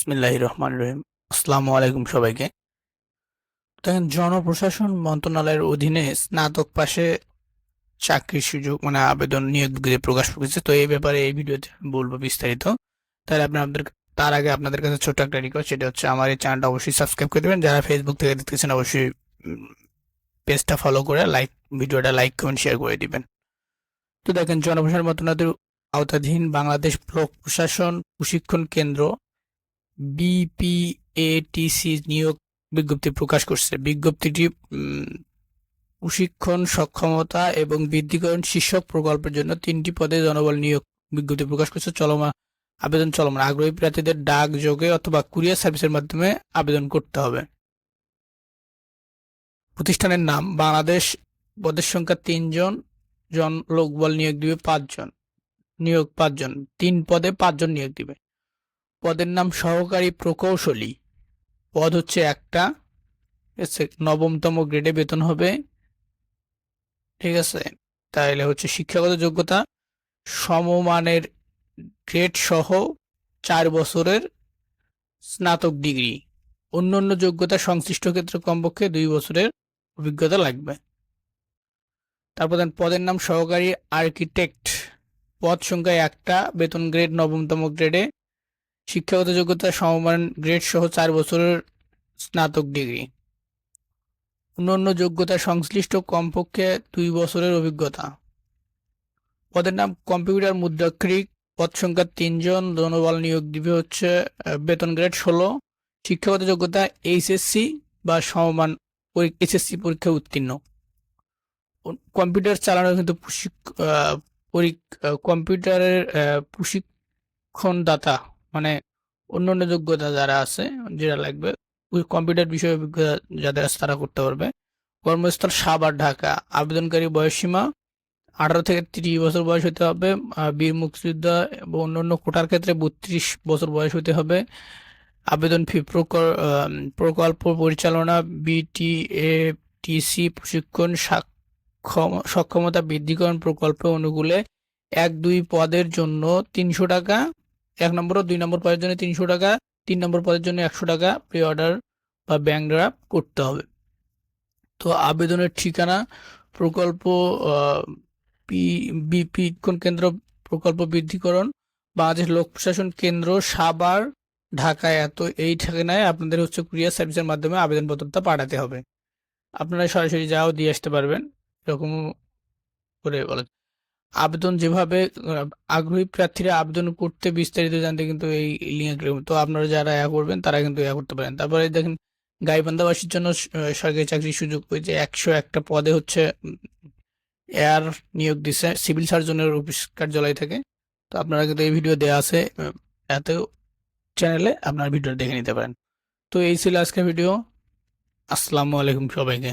বিসমিল্লাহির রহমানির রহিম। আসসালামু আলাইকুম সবাইকে। দেখেন, জনপ্রশাসন মন্ত্রণালয়ের অধীনে স্নাতক পাশে চাকরির সুযোগ আবেদন নিয়োগ বিজ্ঞপ্তি প্রকাশ করেছে। তো এই ব্যাপারে এই ভিডিওতে আমি বলবো বিস্তারিত। তাহলে আপনাদের তার আগে আপনাদের কাছে ছোট্ট একটা রিকোয়েস্ট, সেটা হচ্ছে আমার এই চ্যানেলটা অবশ্যই সাবস্ক্রাইব করে দেবেন। যারা ফেসবুক থেকে দেখতেছেন অবশ্যই পেজটা ফলো করে ভিডিওটা লাইক কমেন্ট শেয়ার করে দিবেন। তো দেখেন, জনপ্রশাসন মন্ত্রণালয়ের আওতাধীন বাংলাদেশ লোক প্রশাসন প্রশিক্ষণ কেন্দ্র বিপিএটিসি নিয়োগ বিজ্ঞপ্তি প্রকাশ করছে। বিজ্ঞপ্তিটি প্রশিক্ষণ সক্ষমতা এবং বৃদ্ধিকরণ শীর্ষক প্রকল্পের জন্য 3টি পদে জনবল নিয়োগ বিজ্ঞপ্তি প্রকাশ করছে। আবেদন চলমান। আগ্রহী প্রার্থীদের ডাক যোগে অথবা কুরিয়ার সার্ভিসের মাধ্যমে আবেদন করতে হবে। প্রতিষ্ঠানের নাম বাংলাদেশ। পদের সংখ্যা 3 জন লোকবল নিয়োগ দিবে 5 জন। 3 পদে 5 জন নিয়োগ দিবে। পদের নাম সহকারী প্রকৌশলী। পদ হচ্ছে একটা। 9তম গ্রেডে বেতন হবে। ঠিক আছে। তাহলে হচ্ছে শিক্ষাগত যোগ্যতা সমমানের গ্রেড সহ 4 বছরের স্নাতক ডিগ্রি। অন্যান্য যোগ্যতা সংশ্লিষ্ট ক্ষেত্রে কমপক্ষে 2 বছরের অভিজ্ঞতা লাগবে। তারপর পদের নাম সহকারী আর্কিটেক্ট। পদ সংখ্যা একটা। বেতন গ্রেড 9তম গ্রেডে। শিক্ষাগত যোগ্যতা সমমান গ্রেড সহ 4 বছরের স্নাতক ডিগ্রি। অন্যান্য যোগ্যতা সংশ্লিষ্ট কমপক্ষে 2 বছরের অভিজ্ঞতা। পদের নাম কম্পিউটার মুদ্রাক্ষরিক। পদ সংখ্যা 3 জন। জনবল নিয়োগ দিবে হচ্ছে বেতন গ্রেড 16। শিক্ষাগত যোগ্যতা এইচএসসি বা সমমান এইচএসসি পরীক্ষা উত্তীর্ণ। কম্পিউটার চালানো কিন্তু কম্পিউটারের প্রশিক্ষণদাতা অন্যান্য যোগ্যতা যারা আছে, যেটা লাগবে ওই কম্পিউটার বিষয়ে অভিজ্ঞতা যাদের আছে তারা করতে পারবে। কর্মস্থল সাভার, ঢাকা। আবেদনকারী বয়সসীমা 18 থেকে 30 বছর বয়স হতে হবে। বীর মুক্তিযোদ্ধা এবং অন্যান্য কোটার ক্ষেত্রে 32 বছর বয়স হতে হবে। আবেদন ফি প্রকল্প পরিচালনা বিটিএটিসি প্রশিক্ষণ সক্ষমতা বৃদ্ধিকরণ প্রকল্পে অনুকূলে 1-2 পদের জন্য 300 টাকা। 1 নম্বর ও 2 নম্বর পদের জন্য 300 টাকা। 3 নম্বর পদের জন্য 100 টাকা প্রি অর্ডার বা ব্যাংক ড্রাফট করতে হবে। তো আবেদনের ঠিকানা প্রকল্প বিপিক্ষণ কেন্দ্র প্রকল্প বৃদ্ধিকরণ বাংলাদেশ লোক প্রশাসন কেন্দ্র সাভার, ঢাকা। এই ঠিকানায় আপনাদের হচ্ছে কুরিয়ার সার্ভিসের মাধ্যমে আবেদনপত্রটা পাঠাতে হবে। আপনারা সরাসরি যাও দিয়ে আসতে পারবেন। এরকম করে বলে আবেদন যেভাবে আগ্রহী প্রার্থীরা আবেদন করতে বিস্তারিত জানতে কিন্তু এই লিঙ্কে, তো আপনারা যারা করবেন তারা কিন্তু করতে পারেন। তারপরে দেখেন, গাইবান্ধাবাসীর জন্য সরকারি চাকরির সুযোগ হয়েছে। 101টা পদে হচ্ছে এয়ার নিয়োগ দিচ্ছে সিভিল সার্জনের অফিস কার্যালয় থেকে। তো আপনারা কিন্তু এই ভিডিও দেওয়া আছে এত চ্যানেলে, আপনার ভিডিও দেখে নিতে পারেন। তো এই ছিল আজকের ভিডিও। আসসালামু আলাইকুম সবাইকে।